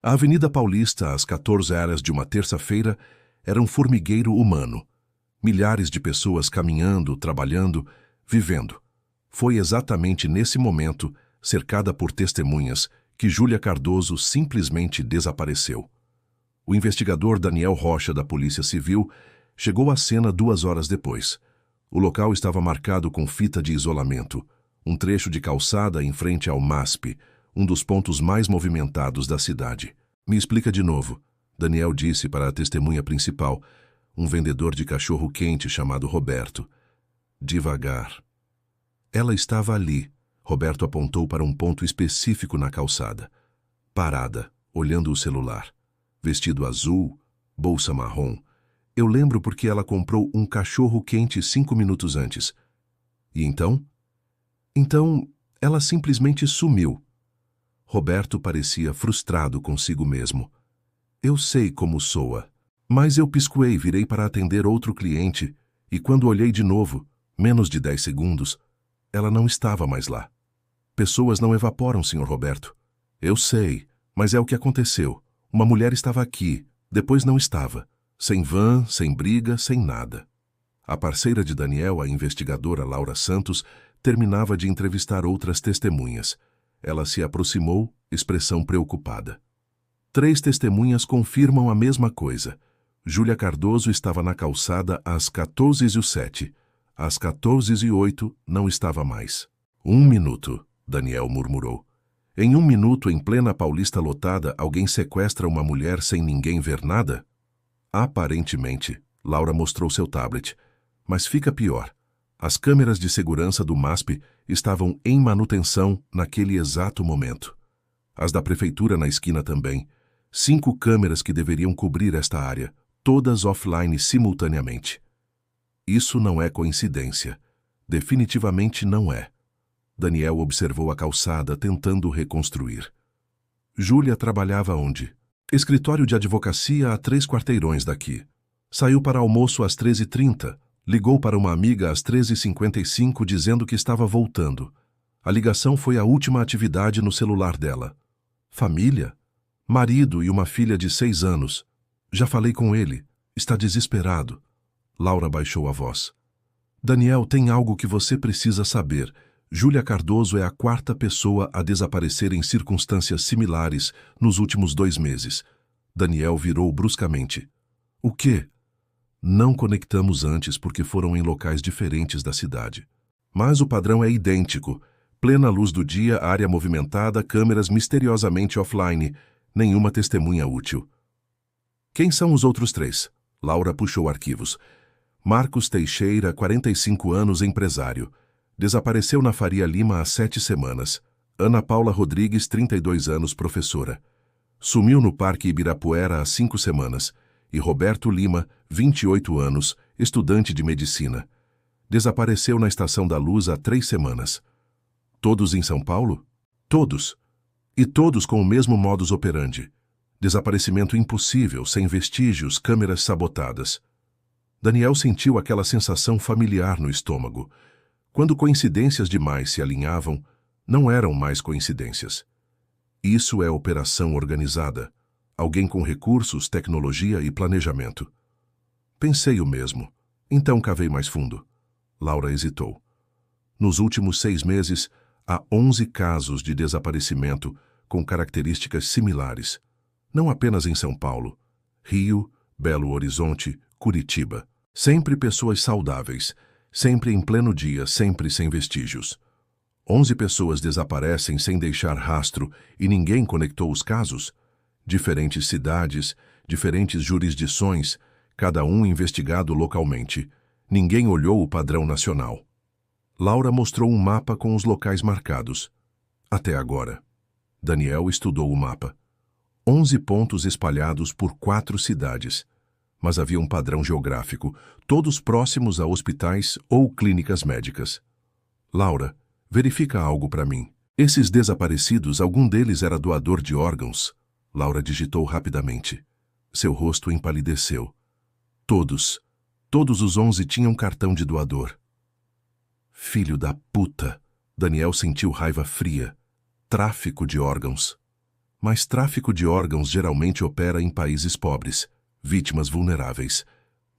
A Avenida Paulista, às 14 horas de uma terça-feira, era um formigueiro humano. Milhares de pessoas caminhando, trabalhando, vivendo. Foi exatamente nesse momento, cercada por testemunhas, que Júlia Cardoso simplesmente desapareceu. O investigador Daniel Rocha, da Polícia Civil, chegou à cena 2 horas depois. O local estava marcado com fita de isolamento, um trecho de calçada em frente ao MASP, um dos pontos mais movimentados da cidade. Me explica de novo, Daniel disse para a testemunha principal, um vendedor de cachorro-quente chamado Roberto. Devagar. Ela estava ali. Roberto apontou para um ponto específico na calçada. Parada, olhando o celular. Vestido azul, bolsa marrom. Eu lembro porque ela comprou um cachorro-quente 5 minutos antes. E então? Então, ela simplesmente sumiu. Roberto parecia frustrado consigo mesmo. Eu sei como soa. Mas eu piscoei, virei para atender outro cliente, e quando olhei de novo, menos de 10 segundos, ela não estava mais lá. Pessoas não evaporam, Sr. Roberto. Eu sei, mas é o que aconteceu. Uma mulher estava aqui, depois não estava. Sem van, sem briga, sem nada. A parceira de Daniel, a investigadora Laura Santos, terminava de entrevistar outras testemunhas. Ela se aproximou, expressão preocupada. 3 testemunhas confirmam a mesma coisa. Júlia Cardoso estava na calçada às 14h07. Às 14h08 não estava mais. 1 minuto, Daniel murmurou. Em 1 minuto, em plena Paulista lotada, alguém sequestra uma mulher sem ninguém ver nada? Aparentemente, Laura mostrou seu tablet. Mas fica pior. As câmeras de segurança do MASP estavam em manutenção naquele exato momento. As da prefeitura na esquina também. 5 câmeras que deveriam cobrir esta área, todas offline simultaneamente. Isso não é coincidência. Definitivamente não é. Daniel observou a calçada, tentando reconstruir. Júlia trabalhava onde? Escritório de advocacia a 3 quarteirões daqui. Saiu para almoço às 13h30. Ligou para uma amiga às 13h55 dizendo que estava voltando. A ligação foi a última atividade no celular dela. Família? Marido e uma filha de 6 anos. Já falei com ele. Está desesperado. Laura baixou a voz. Daniel, tem algo que você precisa saber. Júlia Cardoso é a 4ª pessoa a desaparecer em circunstâncias similares nos últimos 2 meses. Daniel virou bruscamente. O quê? Não conectamos antes porque foram em locais diferentes da cidade. Mas o padrão é idêntico. Plena luz do dia, área movimentada, câmeras misteriosamente offline. Nenhuma testemunha útil. Quem são os outros 3? Laura puxou arquivos. Marcos Teixeira, 45 anos, empresário. Desapareceu na Faria Lima há 7 semanas. Ana Paula Rodrigues, 32 anos, professora. Sumiu no Parque Ibirapuera há 5 semanas. E Roberto Lima, 28 anos, estudante de medicina. Desapareceu na Estação da Luz há 3 semanas. Todos em São Paulo? Todos. E todos com o mesmo modus operandi. Desaparecimento impossível, sem vestígios, câmeras sabotadas. Daniel sentiu aquela sensação familiar no estômago. Quando coincidências demais se alinhavam, não eram mais coincidências. Isso é operação organizada. Alguém com recursos, tecnologia e planejamento. Pensei o mesmo. Então cavei mais fundo. Laura hesitou. Nos últimos 6 meses, há 11 casos de desaparecimento com características similares. Não apenas em São Paulo. Rio, Belo Horizonte, Curitiba. Sempre pessoas saudáveis. Sempre em pleno dia, sempre sem vestígios. 11 pessoas desaparecem sem deixar rastro e ninguém conectou os casos? Diferentes cidades, diferentes jurisdições, cada um investigado localmente. Ninguém olhou o padrão nacional. Laura mostrou um mapa com os locais marcados. Até agora. Daniel estudou o mapa. 11 pontos espalhados por 4 cidades. Mas havia um padrão geográfico, todos próximos a hospitais ou clínicas médicas. Laura, verifica algo para mim. Esses desaparecidos, algum deles era doador de órgãos? Laura digitou rapidamente. Seu rosto empalideceu. Todos os 11 tinham cartão de doador. Filho da puta! Daniel sentiu raiva fria. Tráfico de órgãos. Mas tráfico de órgãos geralmente opera em países pobres, vítimas vulneráveis,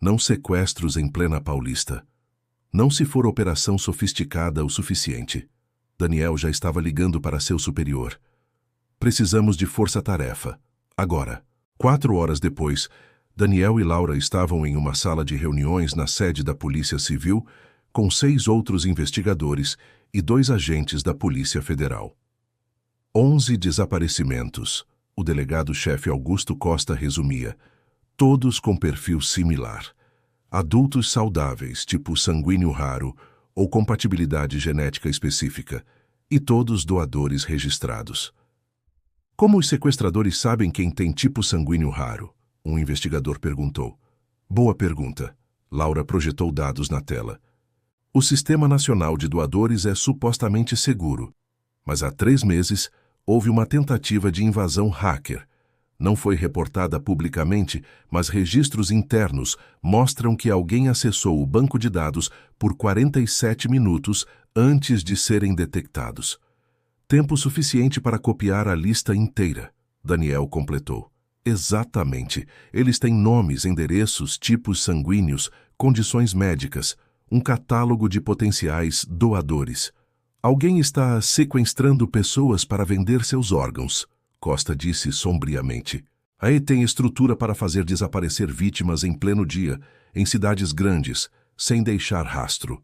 não sequestros em plena Paulista. Não se for operação sofisticada o suficiente. Daniel já estava ligando para seu superior. Precisamos de força-tarefa. Agora. 4 horas depois, Daniel e Laura estavam em uma sala de reuniões na sede da Polícia Civil com 6 outros investigadores e 2 agentes da Polícia Federal. 11 desaparecimentos, o delegado-chefe Augusto Costa resumia, todos com perfil similar. Adultos saudáveis, tipo sanguíneo raro ou compatibilidade genética específica, e todos doadores registrados. Como os sequestradores sabem quem tem tipo sanguíneo raro? Um investigador perguntou. Boa pergunta. Laura projetou dados na tela. O Sistema Nacional de Doadores é supostamente seguro, mas há 3 meses houve uma tentativa de invasão hacker. Não foi reportada publicamente, mas registros internos mostram que alguém acessou o banco de dados por 47 minutos antes de serem detectados. Tempo suficiente para copiar a lista inteira, Daniel completou. Exatamente. Eles têm nomes, endereços, tipos sanguíneos, condições médicas, um catálogo de potenciais doadores. Alguém está sequestrando pessoas para vender seus órgãos, Costa disse sombriamente. Aí tem estrutura para fazer desaparecer vítimas em pleno dia, em cidades grandes, sem deixar rastro.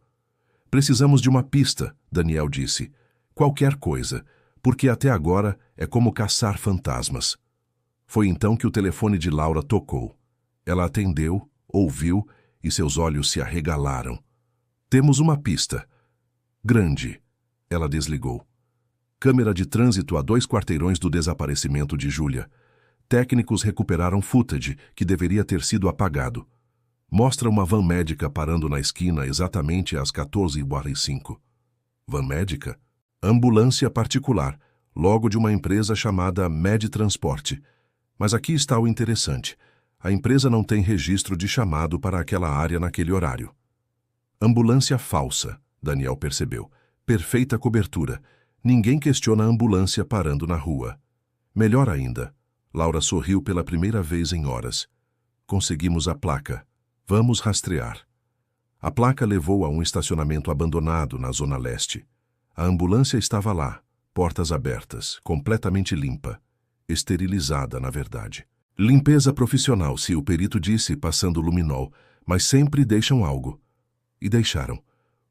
Precisamos de uma pista, Daniel disse. Qualquer coisa, porque até agora é como caçar fantasmas. Foi então que o telefone de Laura tocou. Ela atendeu, ouviu e seus olhos se arregalaram. Temos uma pista. Grande. Ela desligou. Câmera de trânsito a 2 quarteirões do desaparecimento de Júlia. Técnicos recuperaram footage que deveria ter sido apagado. Mostra uma van médica parando na esquina exatamente às 14h05. Van médica? Ambulância particular, logo de uma empresa chamada Med Transporte. Mas aqui está o interessante. A empresa não tem registro de chamado para aquela área naquele horário. Ambulância falsa, Daniel percebeu. Perfeita cobertura. Ninguém questiona a ambulância parando na rua. Melhor ainda, Laura sorriu pela primeira vez em horas. Conseguimos a placa. Vamos rastrear. A placa levou a um estacionamento abandonado na Zona Leste. A ambulância estava lá, portas abertas, completamente limpa. Esterilizada, na verdade. Limpeza profissional, se o perito disse, passando luminol, mas sempre deixam algo. E deixaram.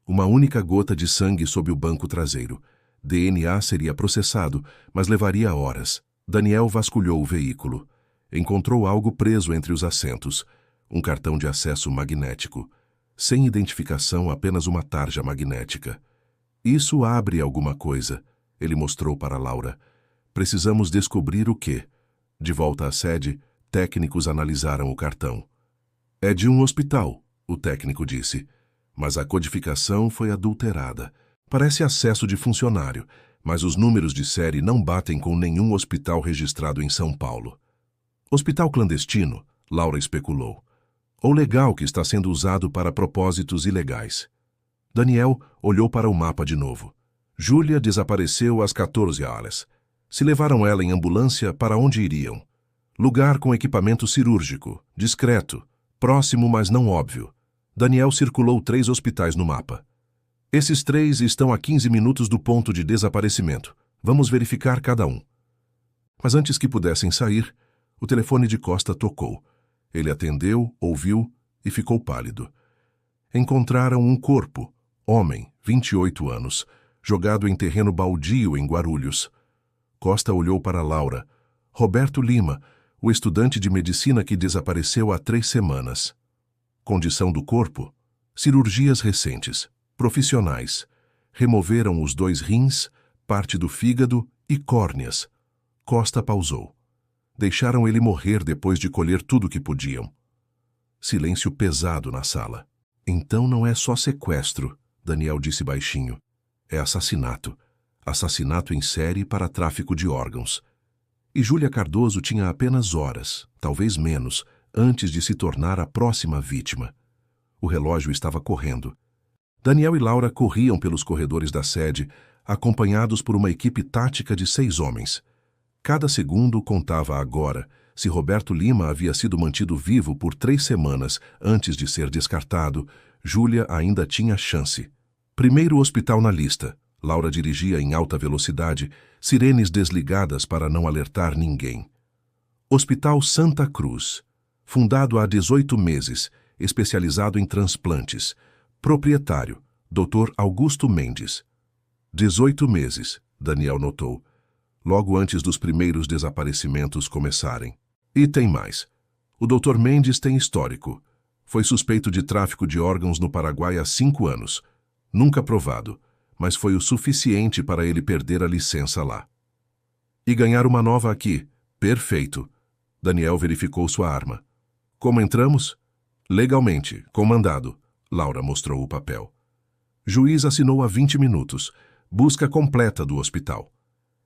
Uma única gota de sangue sob o banco traseiro. DNA seria processado, mas levaria horas. Daniel vasculhou o veículo. Encontrou algo preso entre os assentos. Um cartão de acesso magnético. Sem identificação, apenas uma tarja magnética. Isso abre alguma coisa, ele mostrou para Laura. Precisamos descobrir o quê? De volta à sede, técnicos analisaram o cartão. É de um hospital, o técnico disse. Mas a codificação foi adulterada. Parece acesso de funcionário, mas os números de série não batem com nenhum hospital registrado em São Paulo. Hospital clandestino, Laura especulou. Ou legal que está sendo usado para propósitos ilegais. Daniel olhou para o mapa de novo. Júlia desapareceu às 14h. Se levaram ela em ambulância, para onde iriam? Lugar com equipamento cirúrgico, discreto, próximo, mas não óbvio. Daniel circulou 3 hospitais no mapa. Esses 3 estão a 15 minutos do ponto de desaparecimento. Vamos verificar cada um. Mas antes que pudessem sair, o telefone de Costa tocou. Ele atendeu, ouviu e ficou pálido. Encontraram um corpo, homem, 28 anos, jogado em terreno baldio em Guarulhos. Costa olhou para Laura. Roberto Lima, o estudante de medicina que desapareceu há 3 semanas. Condição do corpo? Cirurgias recentes. Profissionais. Removeram os 2 rins, parte do fígado e córneas. Costa pausou. Deixaram ele morrer depois de colher tudo o que podiam. Silêncio pesado na sala. Então não é só sequestro, Daniel disse baixinho. É assassinato. Assassinato em série para tráfico de órgãos. E Júlia Cardoso tinha apenas horas, talvez menos, antes de se tornar a próxima vítima. O relógio estava correndo. Daniel e Laura corriam pelos corredores da sede, acompanhados por uma equipe tática de 6 homens. Cada segundo contava agora. Se Roberto Lima havia sido mantido vivo por 3 semanas antes de ser descartado, Júlia ainda tinha chance. Primeiro hospital na lista. Laura dirigia em alta velocidade, sirenes desligadas para não alertar ninguém. Hospital Santa Cruz. Fundado há 18 meses, especializado em transplantes. Proprietário, Dr. Augusto Mendes. 18 meses, Daniel notou, logo antes dos primeiros desaparecimentos começarem. E tem mais. O Dr. Mendes tem histórico. Foi suspeito de tráfico de órgãos no Paraguai há 5 anos. Nunca provado, mas foi o suficiente para ele perder a licença lá. E ganhar uma nova aqui. Perfeito. Daniel verificou sua arma. Como entramos? Legalmente, com mandado. Laura mostrou o papel. Juiz assinou há 20 minutos. Busca completa do hospital.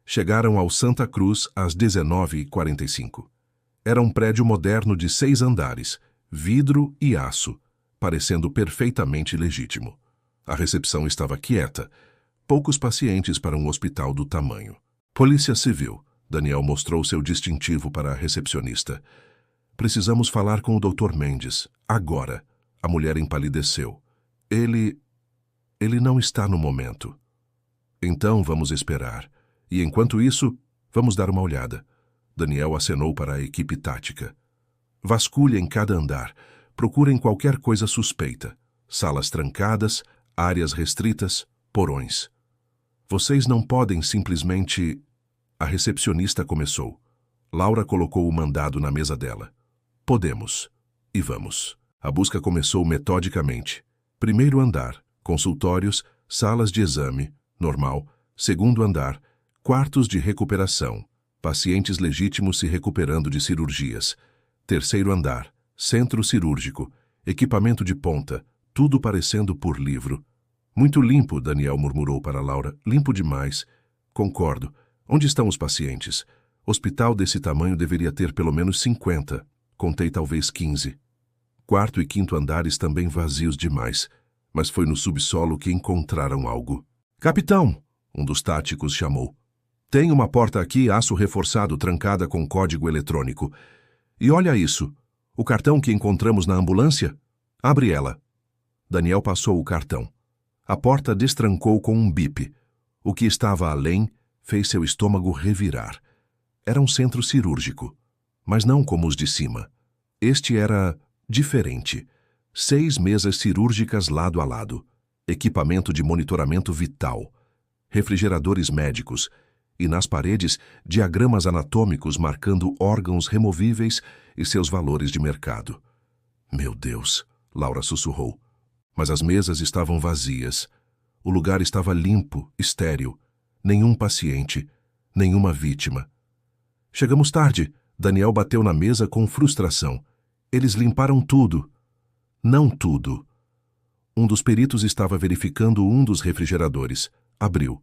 Chegaram ao Santa Cruz às 19h45. Era um prédio moderno de 6 andares, vidro e aço, parecendo perfeitamente legítimo. A recepção estava quieta. Poucos pacientes para um hospital do tamanho. Polícia Civil. Daniel mostrou seu distintivo para a recepcionista. Precisamos falar com o Dr. Mendes. Agora. A mulher empalideceu. Ele não está no momento. Então vamos esperar. E enquanto isso, vamos dar uma olhada. Daniel acenou para a equipe tática. Vasculhem cada andar. Procurem qualquer coisa suspeita. Salas trancadas, áreas restritas, porões. Vocês não podem simplesmente... A recepcionista começou. Laura colocou o mandado na mesa dela. Podemos. E vamos. A busca começou metodicamente. Primeiro andar, consultórios, salas de exame, normal. Segundo andar, quartos de recuperação, pacientes legítimos se recuperando de cirurgias. Terceiro andar, centro cirúrgico, equipamento de ponta, tudo parecendo por livro. Muito limpo, Daniel murmurou para Laura. Limpo demais. Concordo. Onde estão os pacientes? Hospital desse tamanho deveria ter pelo menos 50. Contei talvez 15. Quarto e quinto andares também vazios demais. Mas foi no subsolo que encontraram algo. Capitão! Um dos táticos chamou. Tem uma porta aqui, aço reforçado, trancada com código eletrônico. E olha isso. O cartão que encontramos na ambulância? Abre ela. Daniel passou o cartão. A porta destrancou com um bip. O que estava além fez seu estômago revirar. Era um centro cirúrgico, mas não como os de cima. Este era diferente. 6 mesas cirúrgicas lado a lado, equipamento de monitoramento vital, refrigeradores médicos e, nas paredes, diagramas anatômicos marcando órgãos removíveis e seus valores de mercado. Meu Deus, Laura sussurrou. Mas as mesas estavam vazias. O lugar estava limpo, estéril. Nenhum paciente, nenhuma vítima. Chegamos tarde. Daniel bateu na mesa com frustração. Eles limparam tudo. Não tudo. Um dos peritos estava verificando um dos refrigeradores. Abriu.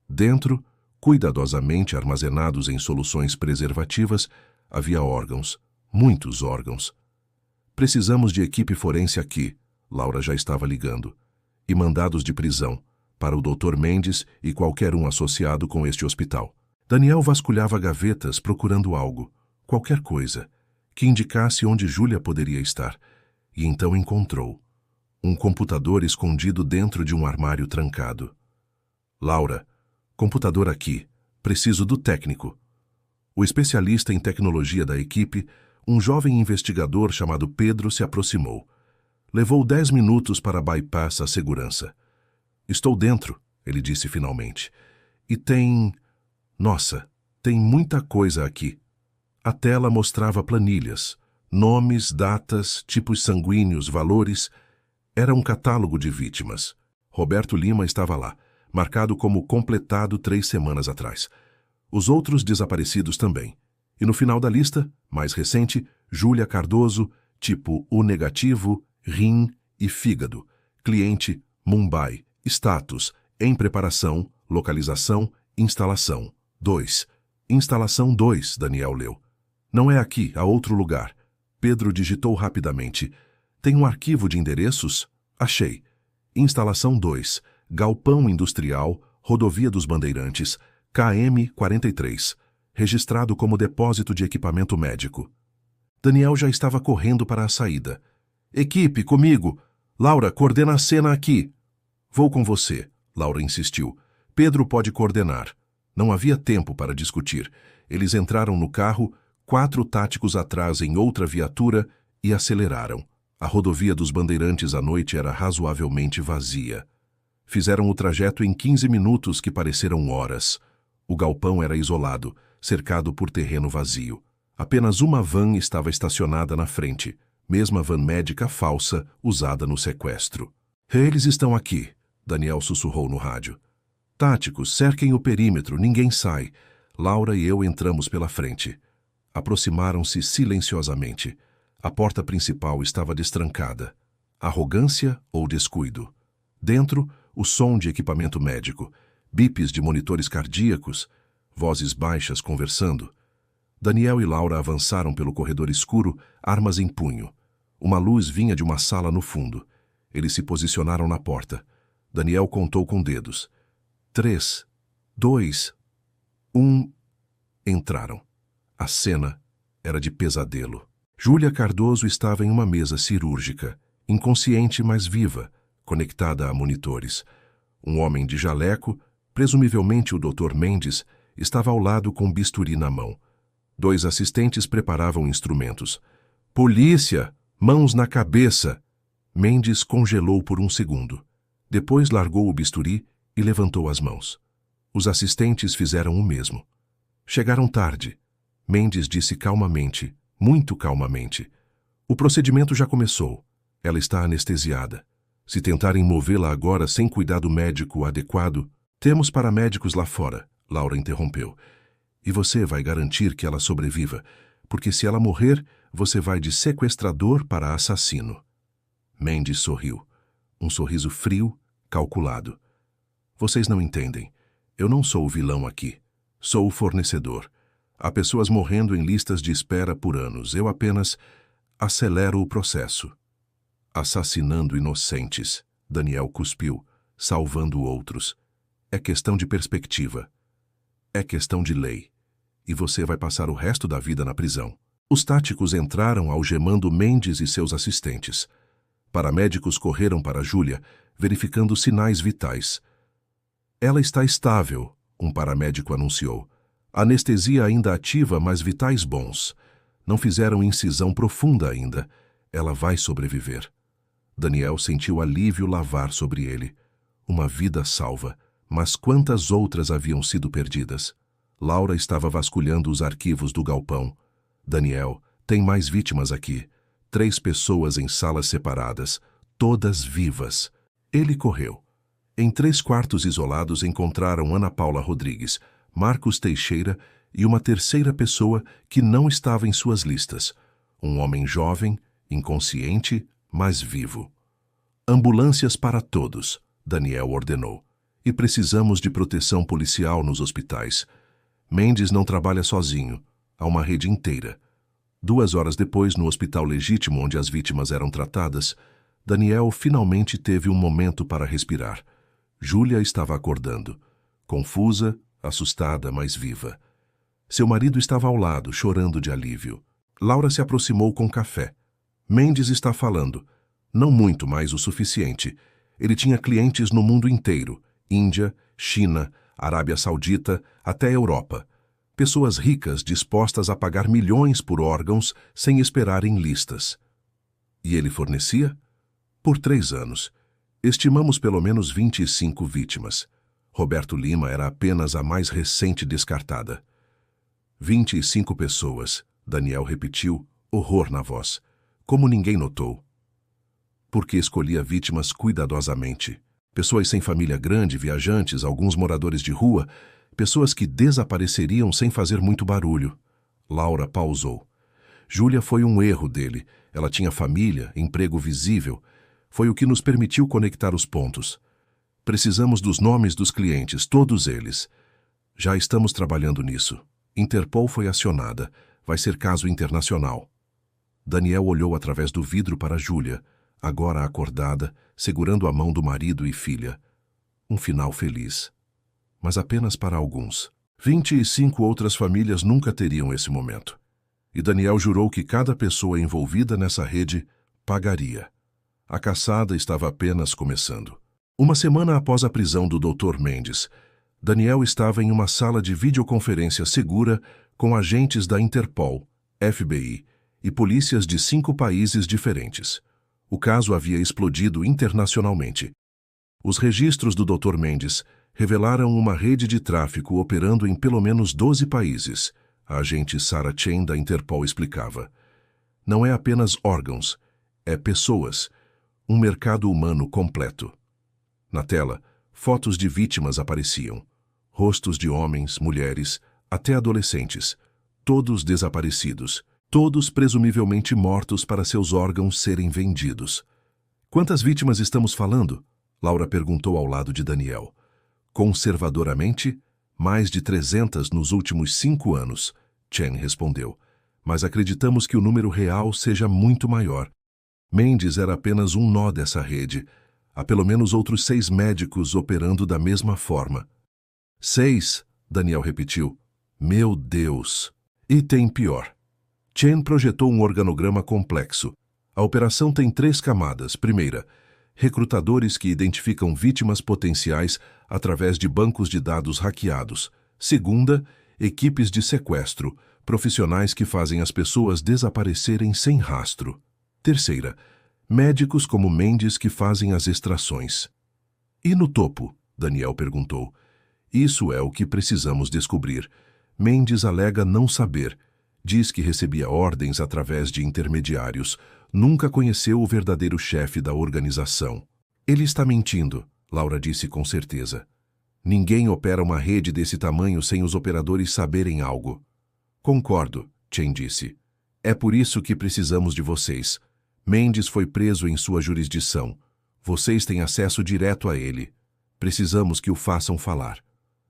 Dentro, cuidadosamente armazenados em soluções preservativas, havia órgãos. Muitos órgãos. Precisamos de equipe forense aqui. Laura já estava ligando. E mandados de prisão, para o Dr. Mendes e qualquer um associado com este hospital. Daniel vasculhava gavetas procurando algo, qualquer coisa, que indicasse onde Júlia poderia estar. E então encontrou um computador escondido dentro de um armário trancado. Laura, computador aqui. Preciso do técnico. O especialista em tecnologia da equipe, um jovem investigador chamado Pedro, se aproximou. Levou 10 minutos para bypass a segurança. Estou dentro, ele disse finalmente. E tem... Nossa, tem muita coisa aqui. A tela mostrava planilhas, nomes, datas, tipos sanguíneos, valores. Era um catálogo de vítimas. Roberto Lima estava lá, marcado como completado 3 semanas atrás. Os outros desaparecidos também. E no final da lista, mais recente, Júlia Cardoso, tipo O negativo, rim e fígado. Cliente, Mumbai. Status, em preparação, localização, instalação. 2. Instalação 2, Daniel leu. Não é aqui, há outro lugar. Pedro digitou rapidamente. Tem um arquivo de endereços? Achei. Instalação 2, Galpão Industrial, Rodovia dos Bandeirantes, KM 43. registrado como depósito de equipamento médico. Daniel já estava correndo para a saída. Equipe, comigo! Laura, coordena a cena aqui. Vou com você, Laura insistiu. Pedro pode coordenar. Não havia tempo para discutir. Eles entraram no carro, 4 táticos atrás em outra viatura e aceleraram. A rodovia dos Bandeirantes à noite era razoavelmente vazia. Fizeram o trajeto em 15 minutos que pareceram horas. O galpão era isolado, cercado por terreno vazio. Apenas uma van estava estacionada na frente, mesma van médica falsa usada no sequestro. Eles estão aqui, Daniel sussurrou no rádio. Táticos, cerquem o perímetro, ninguém sai. Laura e eu entramos pela frente. Aproximaram-se silenciosamente. A porta principal estava destrancada. Arrogância ou descuido? Dentro, o som de equipamento médico, bips de monitores cardíacos, vozes baixas conversando. Daniel e Laura avançaram pelo corredor escuro, armas em punho. Uma luz vinha de uma sala no fundo. Eles se posicionaram na porta. Daniel contou com dedos. 3, 2, 1... Entraram. A cena era de pesadelo. Júlia Cardoso estava em uma mesa cirúrgica, inconsciente mas viva, conectada a monitores. Um homem de jaleco, presumivelmente o Dr. Mendes, estava ao lado com bisturi na mão. 2 assistentes preparavam instrumentos. Polícia! Mãos na cabeça! Mendes congelou por um segundo. Depois largou o bisturi e levantou as mãos. Os assistentes fizeram o mesmo. Chegaram tarde. Mendes disse calmamente, muito calmamente. O procedimento já começou. Ela está anestesiada. Se tentarem movê-la agora sem cuidado médico adequado, temos paramédicos lá fora, Laura interrompeu. E você vai garantir que ela sobreviva, porque se ela morrer, você vai de sequestrador para assassino. Mendes sorriu. Um sorriso frio, calculado. Vocês não entendem. Eu não sou o vilão aqui. Sou o fornecedor. Há pessoas morrendo em listas de espera por anos. Eu apenas acelero o processo. Assassinando inocentes, Daniel cuspiu, salvando outros. É questão de perspectiva. É questão de lei. E você vai passar o resto da vida na prisão. Os táticos entraram algemando Mendes e seus assistentes. Paramédicos correram para Júlia, verificando sinais vitais. Ela está estável, um paramédico anunciou. Anestesia ainda ativa, mas vitais bons. Não fizeram incisão profunda ainda. Ela vai sobreviver. Daniel sentiu alívio lavar sobre ele. Uma vida salva, mas quantas outras haviam sido perdidas? Laura estava vasculhando os arquivos do galpão. Daniel, tem mais vítimas aqui. 3 pessoas em salas separadas, todas vivas. Ele correu. Em 3 quartos isolados encontraram Ana Paula Rodrigues, Marcos Teixeira e uma terceira pessoa que não estava em suas listas. Um homem jovem, inconsciente, mas vivo. Ambulâncias para todos, Daniel ordenou. E precisamos de proteção policial nos hospitais. Mendes não trabalha sozinho. Há uma rede inteira. 2 horas depois, no hospital legítimo onde as vítimas eram tratadas, Daniel finalmente teve um momento para respirar. Júlia estava acordando. Confusa, assustada, mas viva. Seu marido estava ao lado, chorando de alívio. Laura se aproximou com café. Mendes está falando. Não muito, mas o suficiente. Ele tinha clientes no mundo inteiro. Índia, China, Arábia Saudita, até Europa. Pessoas ricas dispostas a pagar milhões por órgãos sem esperar em listas. E ele fornecia? Por 3 anos. Estimamos pelo menos 25 vítimas. Roberto Lima era apenas a mais recente descartada. 25 pessoas, Daniel repetiu, horror na voz. Como ninguém notou. Porque escolhia vítimas cuidadosamente. Pessoas sem família grande, viajantes, alguns moradores de rua, pessoas que desapareceriam sem fazer muito barulho. Laura pausou. Júlia foi um erro dele. Ela tinha família, emprego visível. Foi o que nos permitiu conectar os pontos. Precisamos dos nomes dos clientes, todos eles. Já estamos trabalhando nisso. Interpol foi acionada. Vai ser caso internacional. Daniel olhou através do vidro para Júlia, agora acordada, segurando a mão do marido e filha. Um final feliz. Mas apenas para alguns. 25 outras famílias nunca teriam esse momento. E Daniel jurou que cada pessoa envolvida nessa rede pagaria. A caçada estava apenas começando. Uma semana após a prisão do Dr. Mendes, Daniel estava em uma sala de videoconferência segura com agentes da Interpol, FBI e polícias de 5 países diferentes. O caso havia explodido internacionalmente. Os registros do Dr. Mendes revelaram uma rede de tráfico operando em pelo menos 12 países. A agente Sarah Chen da Interpol explicava. Não é apenas órgãos, é pessoas. Um mercado humano completo. Na tela, fotos de vítimas apareciam. Rostos de homens, mulheres, até adolescentes. Todos desaparecidos. Todos presumivelmente mortos para seus órgãos serem vendidos. Quantas vítimas estamos falando? Laura perguntou ao lado de Daniel. Conservadoramente, mais de 300 nos últimos 5 anos, Chen respondeu. Mas acreditamos que o número real seja muito maior. Mendes era apenas um nó dessa rede. Há pelo menos outros 6 médicos operando da mesma forma. 6, Daniel repetiu. Meu Deus! E tem pior. Chen projetou um organograma complexo. A operação tem 3 camadas. Primeira, recrutadores que identificam vítimas potenciais através de bancos de dados hackeados. Segunda, equipes de sequestro, profissionais que fazem as pessoas desaparecerem sem rastro. Terceira, médicos como Mendes que fazem as extrações. E no topo? Daniel perguntou. Isso é o que precisamos descobrir. Mendes alega não saber. Diz que recebia ordens através de intermediários. Nunca conheceu o verdadeiro chefe da organização. Ele está mentindo, Laura disse com certeza. Ninguém opera uma rede desse tamanho sem os operadores saberem algo. Concordo, Chen disse. É por isso que precisamos de vocês. Mendes foi preso em sua jurisdição. Vocês têm acesso direto a ele. Precisamos que o façam falar.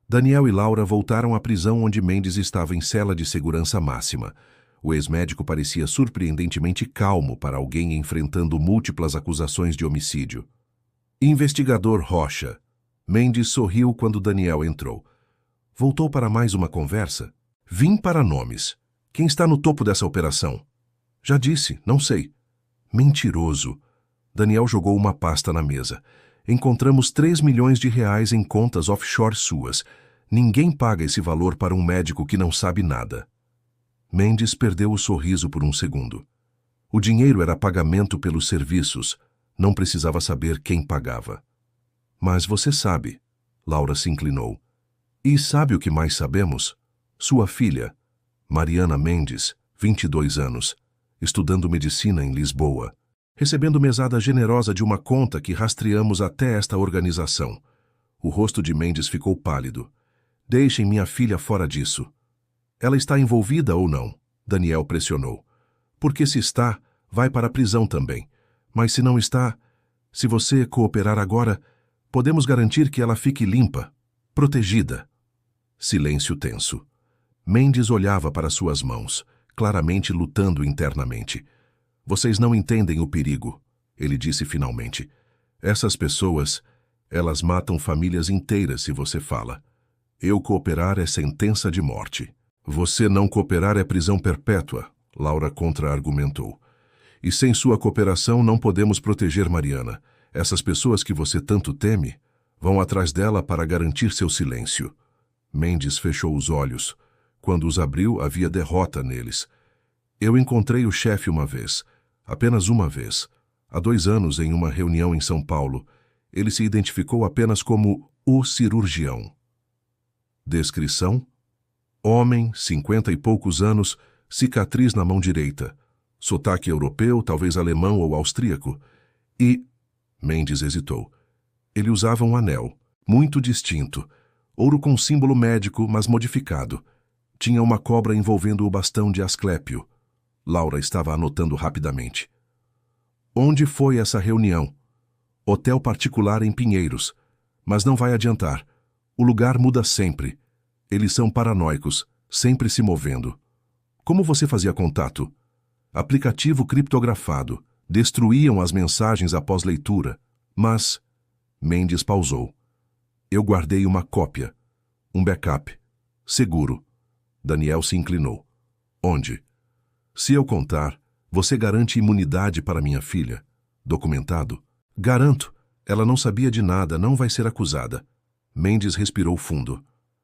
Daniel e Laura voltaram à prisão onde Mendes estava em cela de segurança máxima. O ex-médico parecia surpreendentemente calmo para alguém enfrentando múltiplas acusações de homicídio. Investigador Rocha. Mendes sorriu quando Daniel entrou. Voltou para mais uma conversa? Vim para nomes. Quem está no topo dessa operação? Já disse, não sei. Mentiroso. Daniel jogou uma pasta na mesa. Encontramos 3 milhões de reais em contas offshore suas. Ninguém paga esse valor para um médico que não sabe nada. Mendes perdeu o sorriso por um segundo. O dinheiro era pagamento pelos serviços. Não precisava saber quem pagava. Mas você sabe. Laura se inclinou. E sabe o que mais sabemos? Sua filha, Mariana Mendes, 22 anos, estudando medicina em Lisboa, recebendo mesada generosa de uma conta que rastreamos até esta organização. O rosto de Mendes ficou pálido. Deixem minha filha fora disso. Ela está envolvida ou não? Daniel pressionou. Porque se está, vai para a prisão também. Mas se não está, se você cooperar agora, podemos garantir que ela fique limpa, protegida. Silêncio tenso. Mendes olhava para suas mãos, claramente lutando internamente. Vocês não entendem o perigo, ele disse finalmente. Essas pessoas, elas matam famílias inteiras se você fala. Eu cooperar é sentença de morte. Você não cooperar é prisão perpétua, Laura contra-argumentou. E sem sua cooperação não podemos proteger Mariana. Essas pessoas que você tanto teme vão atrás dela para garantir seu silêncio. Mendes fechou os olhos. Quando os abriu, havia derrota neles. Eu encontrei o chefe uma vez, apenas uma vez. Há 2 anos, em uma reunião em São Paulo, ele se identificou apenas como o cirurgião. Descrição: homem, 50 e poucos anos, cicatriz na mão direita. Sotaque europeu, talvez alemão ou austríaco. E... Mendes hesitou. Ele usava um anel, muito distinto. Ouro com símbolo médico, mas modificado. Tinha uma cobra envolvendo o bastão de Asclépio. Laura estava anotando rapidamente. Onde foi essa reunião? Hotel particular em Pinheiros. Mas não vai adiantar. O lugar muda sempre. Eles são paranoicos, sempre se movendo. Como você fazia contato? Aplicativo criptografado. Destruíam as mensagens após leitura. Mas... Mendes pausou. Eu guardei uma cópia. Um backup. Seguro. Daniel se inclinou. Onde? Se eu contar, você garante imunidade para minha filha. Documentado? Garanto. Ela não sabia de nada, não vai ser acusada. Mendes respirou fundo.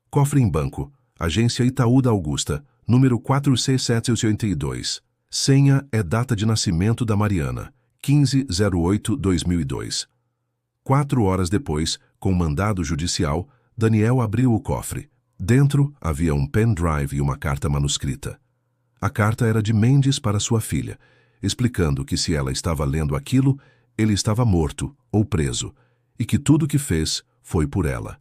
Cofre em banco. Agência Itaú da Augusta, número 46782. Senha é data de nascimento da Mariana, 15/08/2002. 4 horas depois, com mandado judicial, Daniel abriu o cofre. Dentro havia um pendrive e uma carta manuscrita. A carta era de Mendes para sua filha, explicando que se ela estava lendo aquilo, ele estava morto ou preso, e que tudo o que fez foi por ela.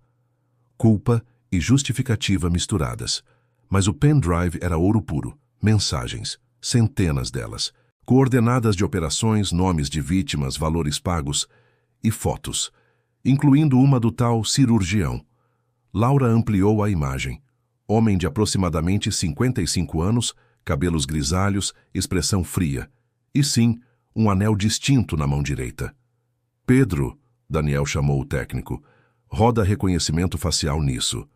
Culpa e justificativa misturadas. Mas o pendrive era ouro puro, mensagens, centenas delas, coordenadas de operações, nomes de vítimas, valores pagos e fotos, incluindo uma do tal cirurgião. Laura ampliou a imagem. Homem de aproximadamente 55 anos, cabelos grisalhos, expressão fria. E sim, um anel distinto na mão direita. Pedro, Daniel chamou o técnico, roda reconhecimento facial nisso.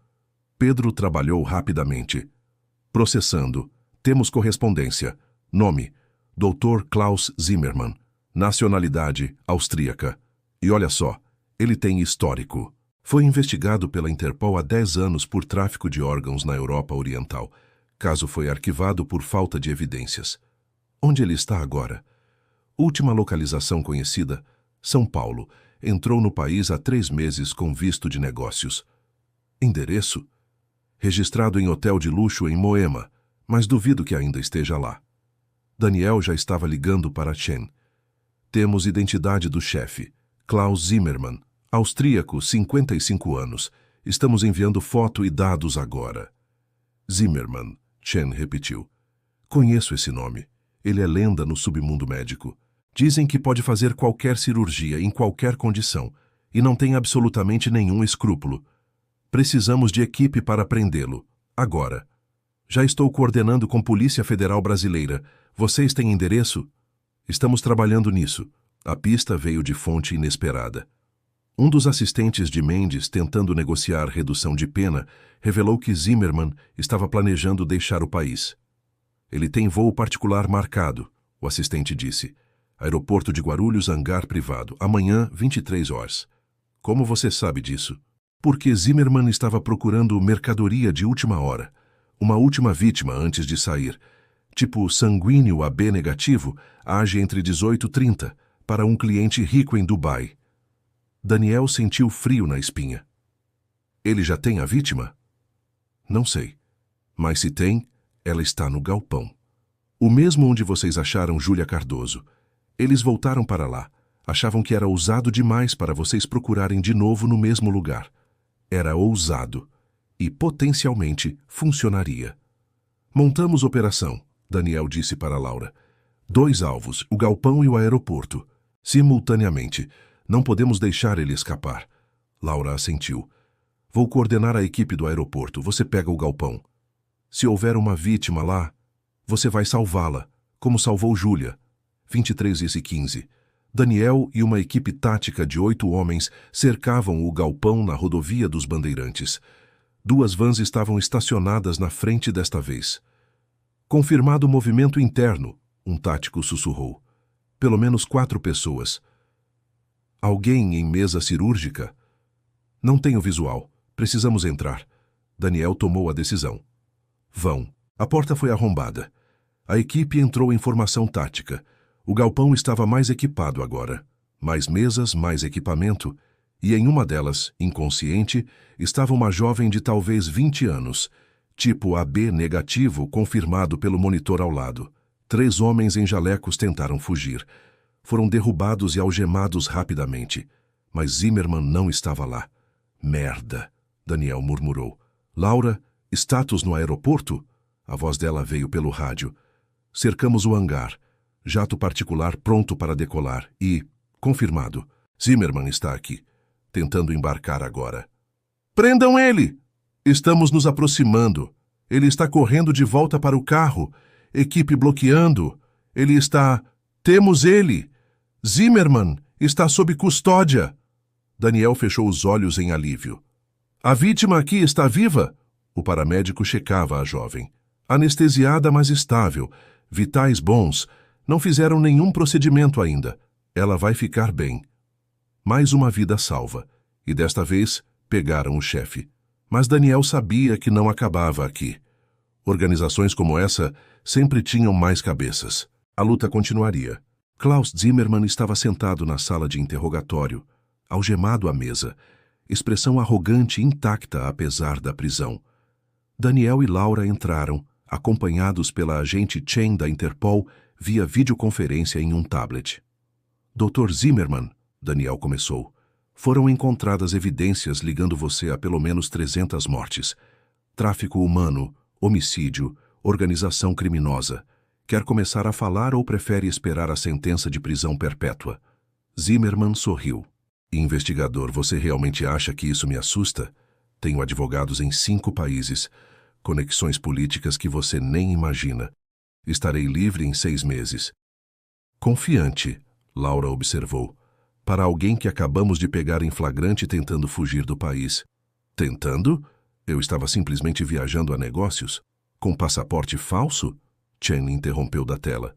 Pedro trabalhou rapidamente. Processando. Temos correspondência. Nome: Dr. Klaus Zimmermann. Nacionalidade: austríaca. E olha só, ele tem histórico. Foi investigado pela Interpol há 10 anos por tráfico de órgãos na Europa Oriental. Caso foi arquivado por falta de evidências. Onde ele está agora? Última localização conhecida: São Paulo. Entrou no país há 3 meses com visto de negócios. Endereço? Registrado em hotel de luxo em Moema, mas duvido que ainda esteja lá. Daniel já estava ligando para Chen. Temos identidade do chefe, Klaus Zimmermann, austríaco, 55 anos. Estamos enviando foto e dados agora. Zimmermann, Chen repetiu. Conheço esse nome. Ele é lenda no submundo médico. Dizem que pode fazer qualquer cirurgia, em qualquer condição, e não tem absolutamente nenhum escrúpulo. Precisamos de equipe para prendê-lo. Agora. Já estou coordenando com Polícia Federal Brasileira. Vocês têm endereço? Estamos trabalhando nisso. A pista veio de fonte inesperada. Um dos assistentes de Mendes, tentando negociar redução de pena, revelou que Zimmermann estava planejando deixar o país. Ele tem voo particular marcado, o assistente disse. Aeroporto de Guarulhos, hangar privado. Amanhã, 23 horas. Como você sabe disso? Porque Zimmermann estava procurando mercadoria de última hora. Uma última vítima antes de sair. Tipo sanguíneo AB negativo, age entre 18 e 30, para um cliente rico em Dubai. Daniel sentiu frio na espinha. Ele já tem a vítima? Não sei. Mas se tem, ela está no galpão. O mesmo onde vocês acharam Júlia Cardoso. Eles voltaram para lá. Achavam que era ousado demais para vocês procurarem de novo no mesmo lugar. Era ousado. E potencialmente funcionaria. Montamos operação, Daniel disse para Laura. 2 alvos, o galpão e o aeroporto. Simultaneamente. Não podemos deixar ele escapar. Laura assentiu. Vou coordenar a equipe do aeroporto. Você pega o galpão. Se houver uma vítima lá, você vai salvá-la, como salvou Júlia. 23:15. Daniel e uma equipe tática de 8 homens cercavam o galpão na rodovia dos Bandeirantes. 2 vans estavam estacionadas na frente desta vez. Confirmado o movimento interno, um tático sussurrou. Pelo menos 4 pessoas. Alguém em mesa cirúrgica? Não tenho visual. Precisamos entrar. Daniel tomou a decisão. Vão. A porta foi arrombada. A equipe entrou em formação tática. O galpão estava mais equipado agora. Mais mesas, mais equipamento. E em uma delas, inconsciente, estava uma jovem de talvez 20 anos. Tipo AB negativo, confirmado pelo monitor ao lado. 3 homens em jalecos tentaram fugir. Foram derrubados e algemados rapidamente. Mas Zimmermann não estava lá. Merda, Daniel murmurou. Laura, status no aeroporto? A voz dela veio pelo rádio. Cercamos o hangar. Jato particular pronto para decolar e, confirmado, Zimmermann está aqui, tentando embarcar agora. Prendam ele! Estamos nos aproximando. Ele está correndo de volta para o carro. Equipe bloqueando. Ele está... Temos ele! Zimmermann está sob custódia. Daniel fechou os olhos em alívio. A vítima aqui está viva? O paramédico checava a jovem. Anestesiada, mas estável. Vitais bons. Não fizeram nenhum procedimento ainda. Ela vai ficar bem. Mais uma vida salva. E desta vez, pegaram o chefe. Mas Daniel sabia que não acabava aqui. Organizações como essa sempre tinham mais cabeças. A luta continuaria. Klaus Zimmermann estava sentado na sala de interrogatório, algemado à mesa, expressão arrogante e intacta apesar da prisão. Daniel e Laura entraram, acompanhados pela agente Chen da Interpol via videoconferência em um tablet. Dr. Zimmermann, Daniel começou, foram encontradas evidências ligando você a pelo menos 300 mortes. Tráfico humano, homicídio, organização criminosa. Quer começar a falar ou prefere esperar a sentença de prisão perpétua? Zimmermann sorriu. Investigador, você realmente acha que isso me assusta? Tenho advogados em 5 países, conexões políticas que você nem imagina. Estarei livre em 6 meses. Confiante, Laura observou, para alguém que acabamos de pegar em flagrante tentando fugir do país. Tentando? Eu estava simplesmente viajando a negócios? Com passaporte falso? Chen interrompeu da tela.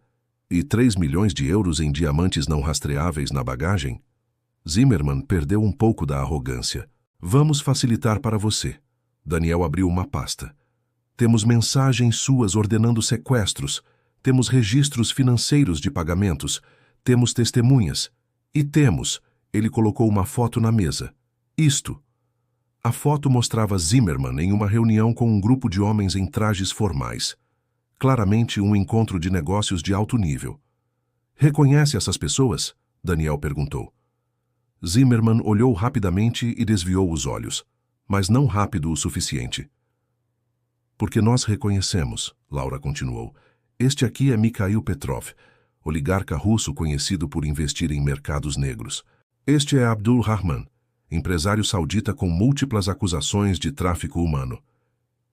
E 3 milhões de euros em diamantes não rastreáveis na bagagem? Zimmermann perdeu um pouco da arrogância. Vamos facilitar para você. Daniel abriu uma pasta. Temos mensagens suas ordenando sequestros. Temos registros financeiros de pagamentos. Temos testemunhas. E temos, ele colocou uma foto na mesa. Isto. A foto mostrava Zimmermann em uma reunião com um grupo de homens em trajes formais. Claramente um encontro de negócios de alto nível. Reconhece essas pessoas? Daniel perguntou. Zimmermann olhou rapidamente e desviou os olhos, mas não rápido o suficiente. Porque nós reconhecemos, Laura continuou. Este aqui é Mikhail Petrov, oligarca russo conhecido por investir em mercados negros. Este é Abdul Rahman, empresário saudita com múltiplas acusações de tráfico humano.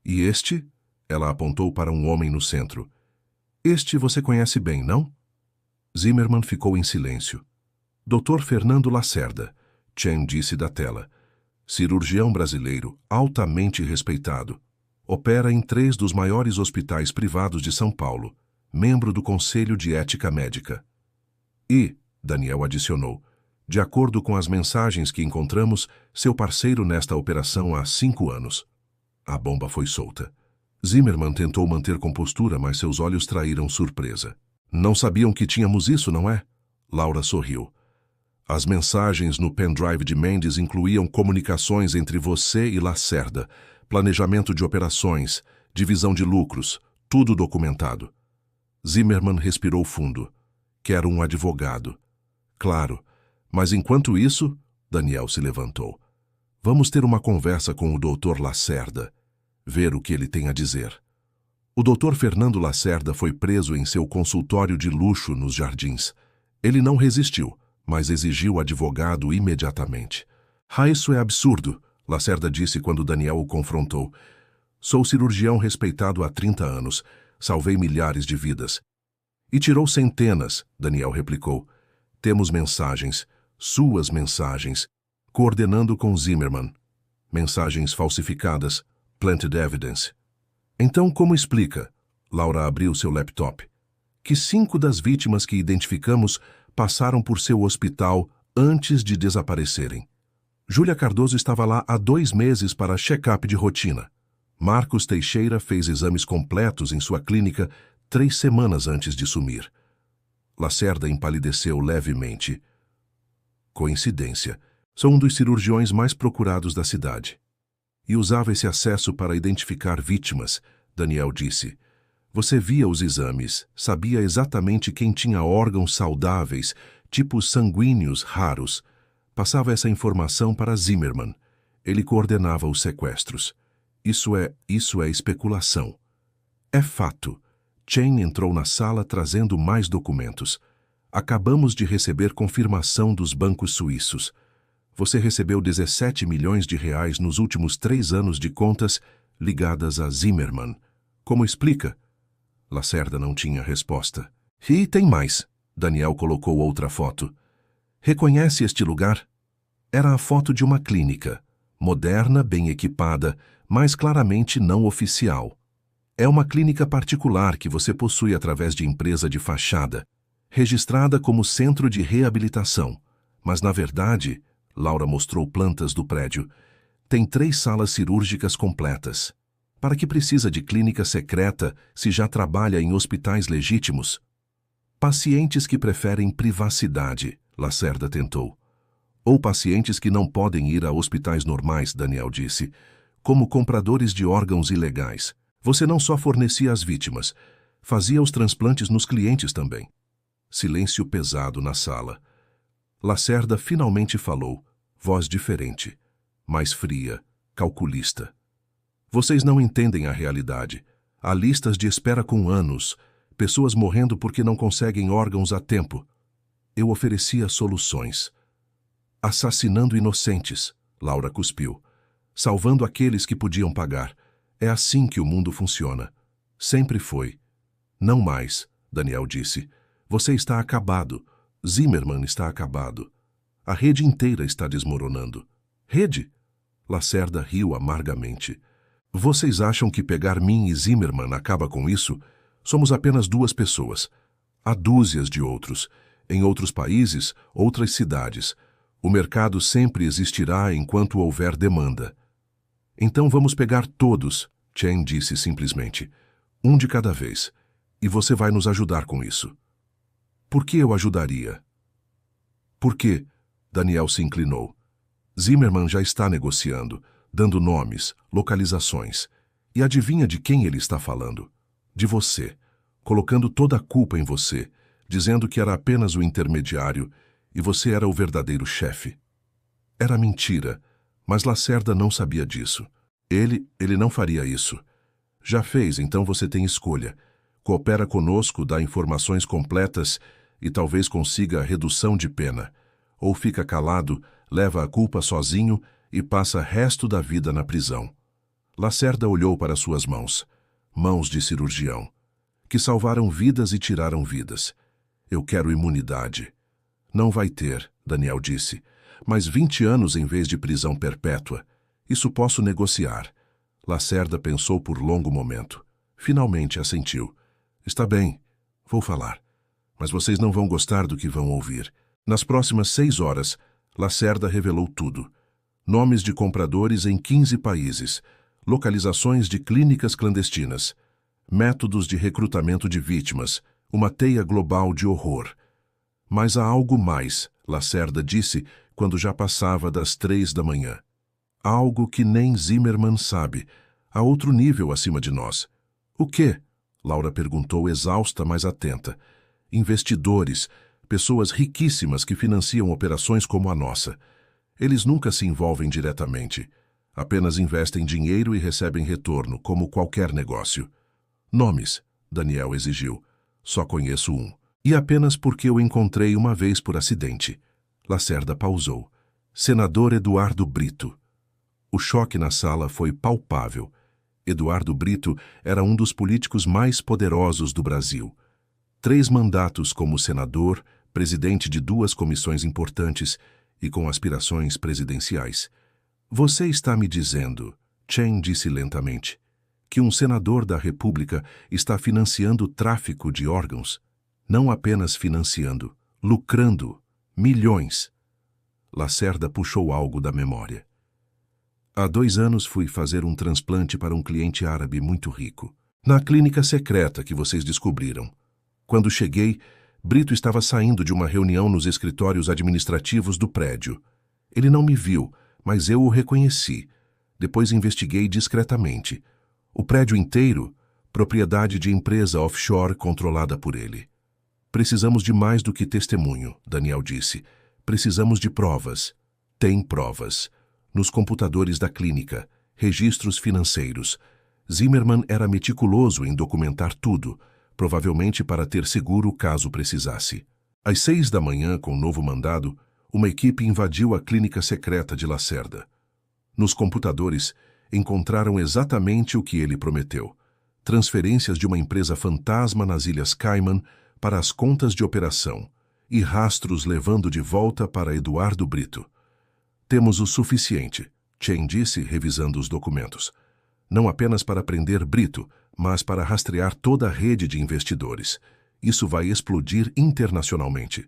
E este? Ela apontou para um homem no centro. Este você conhece bem, não? Zimmermann ficou em silêncio. Dr. Fernando Lacerda, Chen disse da tela. Cirurgião brasileiro, altamente respeitado. Opera em 3 dos maiores hospitais privados de São Paulo. Membro do Conselho de Ética Médica. E, Daniel adicionou, de acordo com as mensagens que encontramos, seu parceiro nesta operação há 5 anos. A bomba foi solta. Zimmermann tentou manter compostura, mas seus olhos traíram surpresa. Não sabiam que tínhamos isso, não é? Laura sorriu. As mensagens no pendrive de Mendes incluíam comunicações entre você e Lacerda, planejamento de operações, divisão de lucros, tudo documentado. Zimmermann respirou fundo. Quero um advogado. Claro, mas enquanto isso, Daniel se levantou. Vamos ter uma conversa com o Dr. Lacerda. Ver o que ele tem a dizer. O Dr. Fernando Lacerda foi preso em seu consultório de luxo nos Jardins. Ele não resistiu, mas exigiu advogado imediatamente. Isso é absurdo, Lacerda disse quando Daniel o confrontou. Sou cirurgião respeitado há 30 anos. Salvei milhares de vidas. E tirou centenas, Daniel replicou. Temos mensagens, suas mensagens, coordenando com Zimmermann. Mensagens falsificadas. Planted evidence. Então, como explica? Laura abriu seu laptop. Que 5 das vítimas que identificamos passaram por seu hospital antes de desaparecerem. Júlia Cardoso estava lá há 2 meses para check-up de rotina. Marcos Teixeira fez exames completos em sua clínica 3 semanas antes de sumir. Lacerda empalideceu levemente. Coincidência. Sou um dos cirurgiões mais procurados da cidade. E usava esse acesso para identificar vítimas, Daniel disse. Você via os exames, sabia exatamente quem tinha órgãos saudáveis, tipos sanguíneos raros. Passava essa informação para Zimmermann. Ele coordenava os sequestros. Isso é especulação. É fato. Chen entrou na sala trazendo mais documentos. Acabamos de receber confirmação dos bancos suíços. Você recebeu 17 milhões de reais nos últimos 3 anos de contas ligadas a Zimmermann. Como explica? Lacerda não tinha resposta. E tem mais. Daniel colocou outra foto. Reconhece este lugar? Era a foto de uma clínica. Moderna, bem equipada, mas claramente não oficial. É uma clínica particular que você possui através de empresa de fachada, registrada como centro de reabilitação. Mas, na verdade, Laura mostrou plantas do prédio, tem 3 salas cirúrgicas completas. Para que precisa de clínica secreta se já trabalha em hospitais legítimos? Pacientes que preferem privacidade, Lacerda tentou. Ou pacientes que não podem ir a hospitais normais, Daniel disse, como compradores de órgãos ilegais. Você não só fornecia as vítimas, fazia os transplantes nos clientes também. Silêncio pesado na sala. Lacerda finalmente falou, voz diferente, mais fria, calculista. Vocês não entendem a realidade. Há listas de espera com anos, pessoas morrendo porque não conseguem órgãos a tempo. Eu oferecia soluções. Assassinando inocentes, Laura cuspiu. Salvando aqueles que podiam pagar. É assim que o mundo funciona. Sempre foi. Não mais, Daniel disse. Você está acabado. Zimmermann está acabado. A rede inteira está desmoronando. Rede? Lacerda riu amargamente. Vocês acham que pegar mim e Zimmermann acaba com isso? Somos apenas 2 pessoas. Há dúzias de outros. Em outros países, outras cidades. O mercado sempre existirá enquanto houver demanda. Então vamos pegar todos, Chen disse simplesmente. Um de cada vez. E você vai nos ajudar com isso. Por que eu ajudaria? Por quê? Daniel se inclinou. Zimmermann já está negociando, dando nomes, localizações. E adivinha de quem ele está falando? De você, colocando toda a culpa em você, dizendo que era apenas o intermediário e você era o verdadeiro chefe. Era mentira, mas Lacerda não sabia disso. Ele não faria isso. Já fez, então você tem escolha. Coopera conosco, dá informações completas e talvez consiga a redução de pena. Ou fica calado, leva a culpa sozinho e passa o resto da vida na prisão. Lacerda olhou para suas mãos, mãos de cirurgião, que salvaram vidas e tiraram vidas. Eu quero imunidade. Não vai ter, Daniel disse, mas 20 anos em vez de prisão perpétua. Isso posso negociar. Lacerda pensou por longo momento. Finalmente assentiu. Está bem, vou falar. Mas vocês não vão gostar do que vão ouvir. Nas próximas 6 horas, Lacerda revelou tudo. Nomes de compradores em 15 países, localizações de clínicas clandestinas, métodos de recrutamento de vítimas, uma teia global de horror. Mas há algo mais, Lacerda disse quando já passava das 3 da manhã. Algo que nem Zimmermann sabe, a outro nível acima de nós. O quê? Laura perguntou exausta, mas atenta. Investidores, pessoas riquíssimas que financiam operações como a nossa. Eles nunca se envolvem diretamente. Apenas investem dinheiro e recebem retorno, como qualquer negócio. Nomes, Daniel exigiu. Só conheço um. E apenas porque o encontrei uma vez por acidente. Lacerda pausou. Senador Eduardo Brito. O choque na sala foi palpável. Eduardo Brito era um dos políticos mais poderosos do Brasil. 3 mandatos como senador, presidente de 2 comissões importantes e com aspirações presidenciais. Você está me dizendo, Chen disse lentamente, que um senador da República está financiando o tráfico de órgãos? Não apenas financiando, lucrando, milhões. Lacerda puxou algo da memória. Há 2 anos fui fazer um transplante para um cliente árabe muito rico. Na clínica secreta que vocês descobriram. Quando cheguei, Brito estava saindo de uma reunião nos escritórios administrativos do prédio. Ele não me viu, mas eu o reconheci. Depois investiguei discretamente. O prédio inteiro, propriedade de empresa offshore controlada por ele. Precisamos de mais do que testemunho, Daniel disse. Precisamos de provas. Tem provas. Nos computadores da clínica, registros financeiros. Zimmermann era meticuloso em documentar tudo, provavelmente para ter seguro caso precisasse. Às 6 da manhã, com o novo mandado, uma equipe invadiu a clínica secreta de Lacerda. Nos computadores, encontraram exatamente o que ele prometeu. Transferências de uma empresa fantasma nas Ilhas Cayman para as contas de operação e rastros levando de volta para Eduardo Brito. Temos o suficiente, Chen disse, revisando os documentos. Não apenas para prender Brito, mas para rastrear toda a rede de investidores. Isso vai explodir internacionalmente.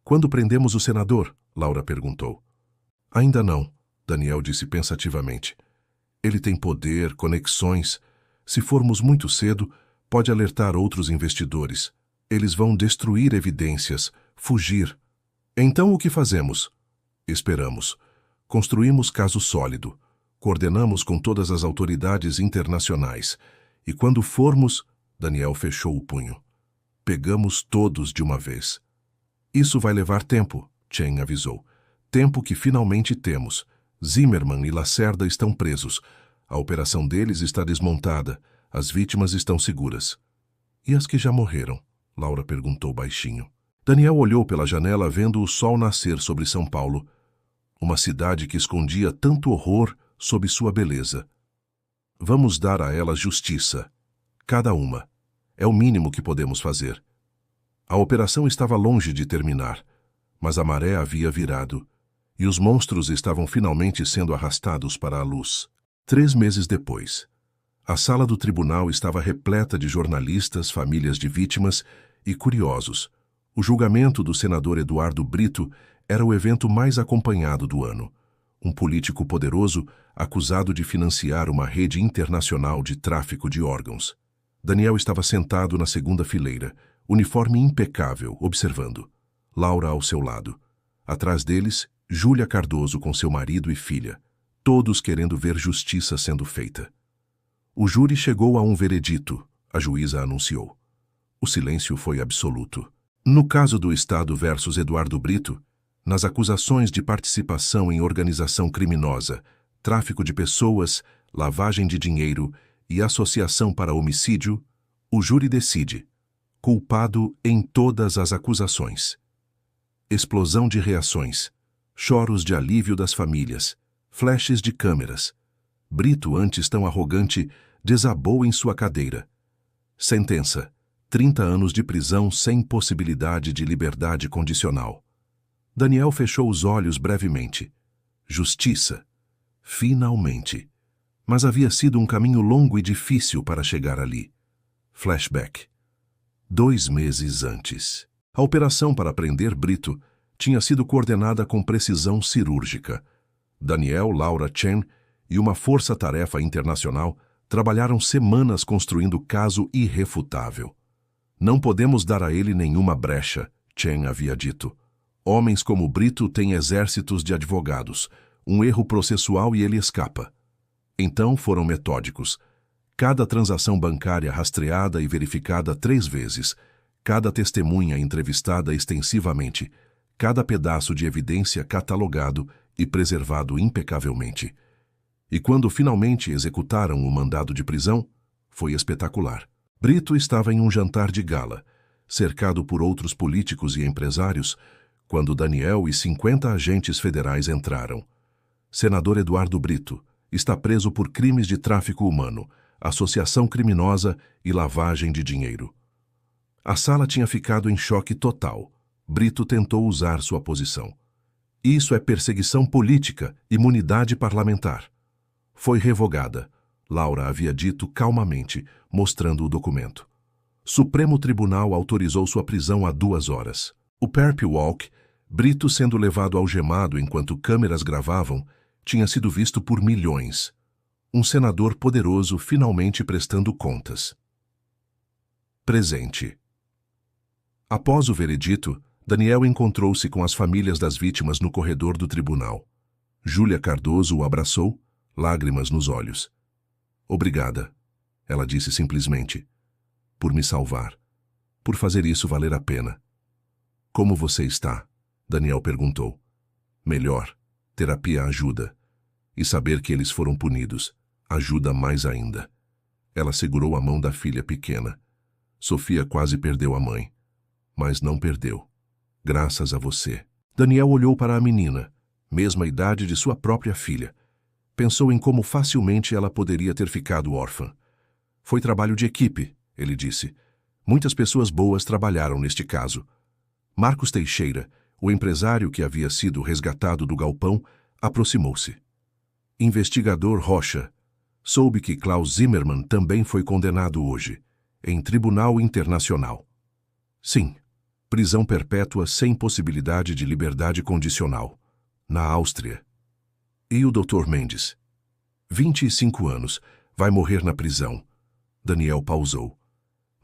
Quando prendemos o senador? Laura perguntou. Ainda não, Daniel disse pensativamente. Ele tem poder, conexões. Se formos muito cedo, pode alertar outros investidores. Eles vão destruir evidências, fugir. Então o que fazemos? Esperamos. Construímos caso sólido. Coordenamos com todas as autoridades internacionais. E quando formos, Daniel fechou o punho. Pegamos todos de uma vez. Isso vai levar tempo, Chen avisou. Tempo que finalmente temos. Zimmermann e Lacerda estão presos. A operação deles está desmontada. As vítimas estão seguras. E as que já morreram? Laura perguntou baixinho. Daniel olhou pela janela vendo o sol nascer sobre São Paulo. Uma cidade que escondia tanto horror sob sua beleza. Vamos dar a elas justiça. Cada uma. É o mínimo que podemos fazer. A operação estava longe de terminar, mas a maré havia virado, e os monstros estavam finalmente sendo arrastados para a luz. 3 meses depois, a sala do tribunal estava repleta de jornalistas, famílias de vítimas e curiosos. O julgamento do senador Eduardo Brito era o evento mais acompanhado do ano. Um político poderoso acusado de financiar uma rede internacional de tráfico de órgãos. Daniel estava sentado na segunda fileira, uniforme impecável, observando. Laura ao seu lado. Atrás deles, Júlia Cardoso com seu marido e filha, todos querendo ver justiça sendo feita. O júri chegou a um veredito, a juíza anunciou. O silêncio foi absoluto. No caso do Estado versus Eduardo Brito, nas acusações de participação em organização criminosa, tráfico de pessoas, lavagem de dinheiro e associação para homicídio, o júri decide. Culpado em todas as acusações. Explosão de reações. Choros de alívio das famílias. Flashes de câmeras. Brito, antes tão arrogante, desabou em sua cadeira. Sentença: 30 anos de prisão sem possibilidade de liberdade condicional. Daniel fechou os olhos brevemente. Justiça. Finalmente. Mas havia sido um caminho longo e difícil para chegar ali. Flashback. 2 meses antes. A operação para prender Brito tinha sido coordenada com precisão cirúrgica. Daniel, Laura, Chen e uma força-tarefa internacional trabalharam semanas construindo caso irrefutável. Não podemos dar a ele nenhuma brecha, Chen havia dito. Homens como Brito têm exércitos de advogados. Um erro processual e ele escapa. Então foram metódicos. Cada transação bancária rastreada e verificada 3 vezes. Cada testemunha entrevistada extensivamente. Cada pedaço de evidência catalogado e preservado impecavelmente. E quando finalmente executaram o mandado de prisão, foi espetacular. Brito estava em um jantar de gala, cercado por outros políticos e empresários, quando Daniel e 50 agentes federais entraram. Senador Eduardo Brito está preso por crimes de tráfico humano, associação criminosa e lavagem de dinheiro. A sala tinha ficado em choque total. Brito tentou usar sua posição. Isso é perseguição política, imunidade parlamentar. Foi revogada. Laura havia dito calmamente, mostrando o documento. Supremo Tribunal autorizou sua prisão há 2 horas. O Perp Walk, Brito sendo levado algemado enquanto câmeras gravavam, tinha sido visto por milhões. Um senador poderoso finalmente prestando contas. Presente. Após o veredito, Daniel encontrou-se com as famílias das vítimas no corredor do tribunal. Júlia Cardoso o abraçou, lágrimas nos olhos. Obrigada, ela disse simplesmente, por me salvar, por fazer isso valer a pena. Como você está? Daniel perguntou. Melhor. Terapia ajuda. E saber que eles foram punidos ajuda mais ainda. Ela segurou a mão da filha pequena. Sofia quase perdeu a mãe. Mas não perdeu. Graças a você. Daniel olhou para a menina, mesma idade de sua própria filha. Pensou em como facilmente ela poderia ter ficado órfã. Foi trabalho de equipe, ele disse. Muitas pessoas boas trabalharam neste caso. Marcos Teixeira, o empresário que havia sido resgatado do galpão, aproximou-se. Investigador Rocha. Soube que Klaus Zimmermann também foi condenado hoje, em tribunal internacional. Sim, prisão perpétua sem possibilidade de liberdade condicional, na Áustria. E o Dr. Mendes? 25 anos, vai morrer na prisão. Daniel pausou.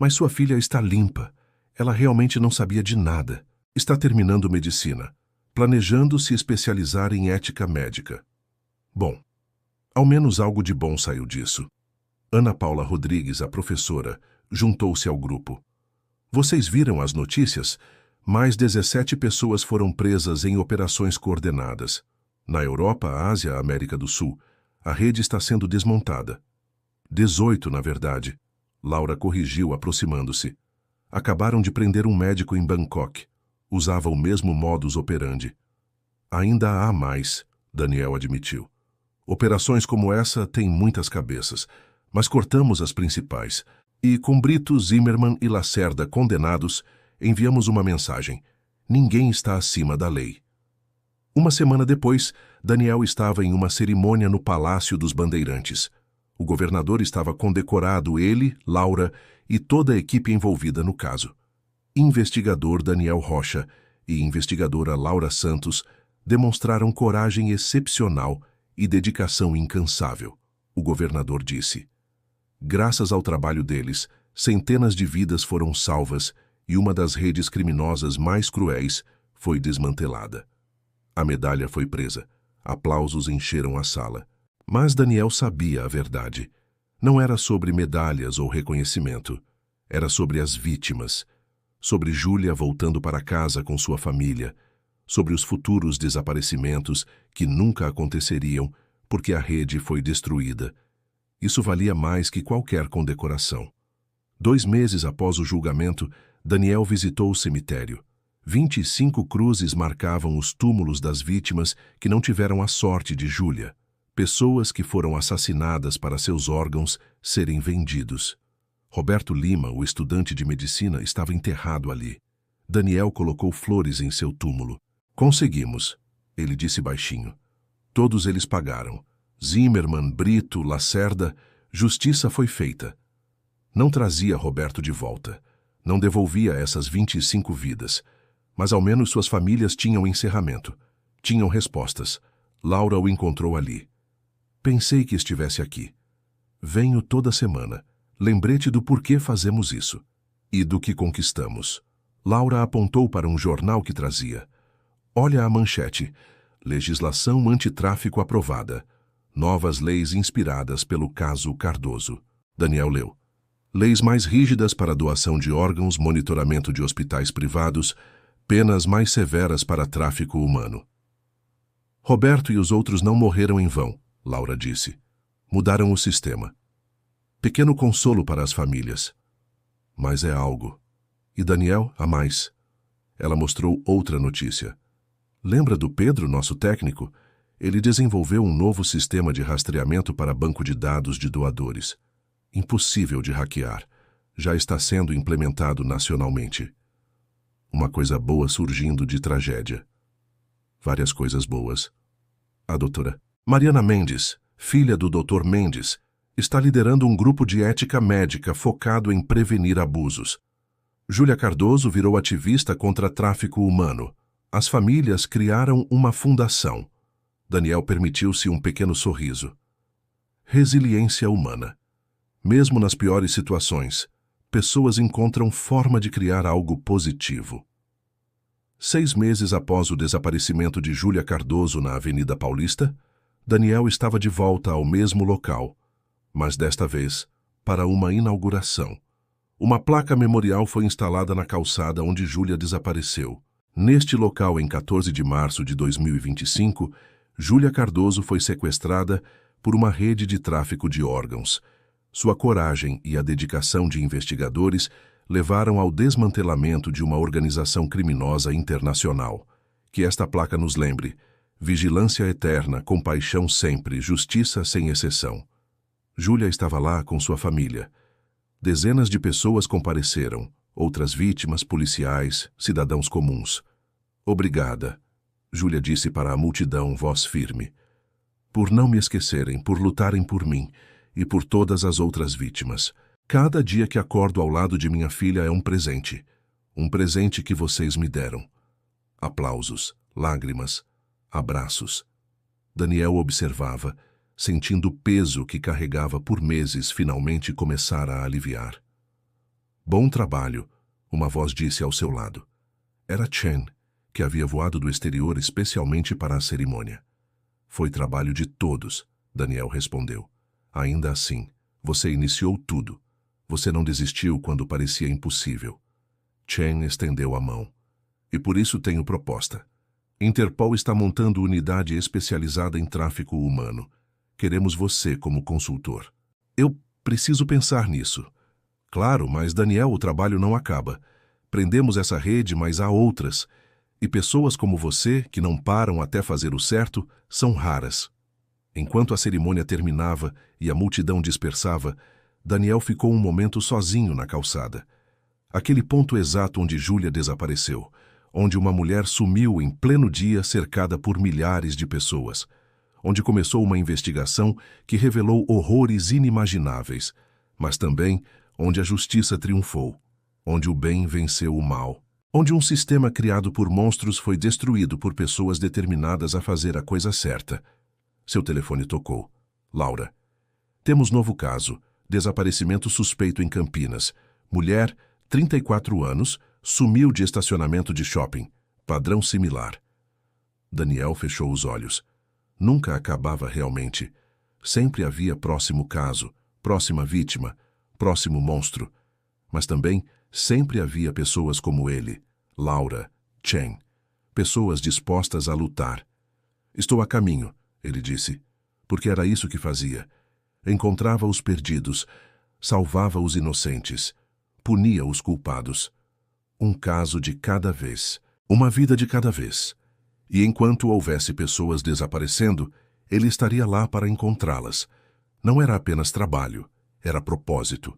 Mas sua filha está limpa. Ela realmente não sabia de nada. Está terminando medicina, planejando se especializar em ética médica. Bom, ao menos algo de bom saiu disso. Ana Paula Rodrigues, a professora, juntou-se ao grupo. Vocês viram as notícias? Mais 17 pessoas foram presas em operações coordenadas. Na Europa, Ásia, América do Sul, a rede está sendo desmontada. 18, na verdade. Laura corrigiu, aproximando-se. Acabaram de prender um médico em Bangkok. Usava o mesmo modus operandi. Ainda há mais, Daniel admitiu. Operações como essa têm muitas cabeças, mas cortamos as principais. E com Brito, Zimmermann e Lacerda condenados, enviamos uma mensagem. Ninguém está acima da lei. Uma semana depois, Daniel estava em uma cerimônia no Palácio dos Bandeirantes. O governador estava condecorado, ele, Laura e toda a equipe envolvida no caso. Investigador Daniel Rocha e investigadora Laura Santos demonstraram coragem excepcional e dedicação incansável, o governador disse. Graças ao trabalho deles, centenas de vidas foram salvas e uma das redes criminosas mais cruéis foi desmantelada. A medalha foi presa. Aplausos encheram a sala. Mas Daniel sabia a verdade. Não era sobre medalhas ou reconhecimento. Era sobre as vítimas. Sobre Júlia voltando para casa com sua família. Sobre os futuros desaparecimentos que nunca aconteceriam porque a rede foi destruída. Isso valia mais que qualquer condecoração. 2 meses após o julgamento, Daniel visitou o cemitério. 25 cruzes marcavam os túmulos das vítimas que não tiveram a sorte de Júlia. Pessoas que foram assassinadas para seus órgãos serem vendidos. Roberto Lima, o estudante de medicina, estava enterrado ali. Daniel colocou flores em seu túmulo. Conseguimos, ele disse baixinho. Todos eles pagaram. Zimmermann, Brito, Lacerda, justiça foi feita. Não trazia Roberto de volta. Não devolvia essas 25 vidas. Mas ao menos suas famílias tinham encerramento. Tinham respostas. Laura o encontrou ali. Pensei que estivesse aqui. Venho toda semana. Lembrete do porquê fazemos isso. E do que conquistamos. Laura apontou para um jornal que trazia. Olha a manchete. Legislação antitráfico aprovada. Novas leis inspiradas pelo caso Cardoso. Daniel leu. Leis mais rígidas para doação de órgãos, monitoramento de hospitais privados, penas mais severas para tráfico humano. Roberto e os outros não morreram em vão, Laura disse. Mudaram o sistema. Pequeno consolo para as famílias. Mas é algo. E Daniel, a mais. Ela mostrou outra notícia. Lembra do Pedro, nosso técnico? Ele desenvolveu um novo sistema de rastreamento para banco de dados de doadores. Impossível de hackear. Já está sendo implementado nacionalmente. Uma coisa boa surgindo de tragédia. Várias coisas boas. A doutora Mariana Mendes, filha do Dr. Mendes, está liderando um grupo de ética médica focado em prevenir abusos. Júlia Cardoso virou ativista contra tráfico humano. As famílias criaram uma fundação. Daniel permitiu-se um pequeno sorriso. Resiliência humana. Mesmo nas piores situações, pessoas encontram forma de criar algo positivo. 6 meses após o desaparecimento de Júlia Cardoso na Avenida Paulista, Daniel estava de volta ao mesmo local, mas desta vez para uma inauguração. Uma placa memorial foi instalada na calçada onde Júlia desapareceu. Neste local, em 14 de março de 2025, Júlia Cardoso foi sequestrada por uma rede de tráfico de órgãos. Sua coragem e a dedicação de investigadores levaram ao desmantelamento de uma organização criminosa internacional. Que esta placa nos lembre: vigilância eterna, compaixão sempre, justiça sem exceção. Júlia estava lá com sua família. Dezenas de pessoas compareceram, outras vítimas, policiais, cidadãos comuns. Obrigada, Júlia disse para a multidão, voz firme. por não me esquecerem, por lutarem por mim e por todas as outras vítimas. Cada dia que acordo ao lado de minha filha é um presente que vocês me deram. Aplausos, lágrimas, abraços. Daniel observava, sentindo o peso que carregava por meses finalmente começar a aliviar. Bom trabalho, uma voz disse ao seu lado. Era Chen, que havia voado do exterior especialmente para a cerimônia. Foi trabalho de todos, Daniel respondeu. Ainda assim, você iniciou tudo. Você não desistiu quando parecia impossível. Chen estendeu a mão. E por isso tenho proposta. Interpol está montando unidade especializada em tráfico humano. Queremos você como consultor. Eu preciso pensar nisso. Claro, mas Daniel, o trabalho não acaba. Prendemos essa rede, mas há outras. E pessoas como você, que não param até fazer o certo, são raras. Enquanto a cerimônia terminava e a multidão dispersava, Daniel ficou um momento sozinho na calçada. Aquele ponto exato onde Júlia desapareceu, onde uma mulher sumiu em pleno dia cercada por milhares de pessoas, onde começou uma investigação que revelou horrores inimagináveis, mas também onde a justiça triunfou, onde o bem venceu o mal, onde um sistema criado por monstros foi destruído por pessoas determinadas a fazer a coisa certa. Seu telefone tocou. Laura. Temos novo caso. Desaparecimento suspeito em Campinas. Mulher, 34 anos, sumiu de estacionamento de shopping. Padrão similar. Daniel fechou os olhos. Nunca acabava realmente. Sempre havia próximo caso, próxima vítima, próximo monstro. Mas também sempre havia pessoas como ele, Laura, Chen. Pessoas dispostas a lutar. Estou a caminho, ele disse, porque era isso que fazia. Encontrava os perdidos, salvava os inocentes, punia os culpados. Um caso de cada vez, uma vida de cada vez. E enquanto houvesse pessoas desaparecendo, ele estaria lá para encontrá-las. Não era apenas trabalho, era propósito.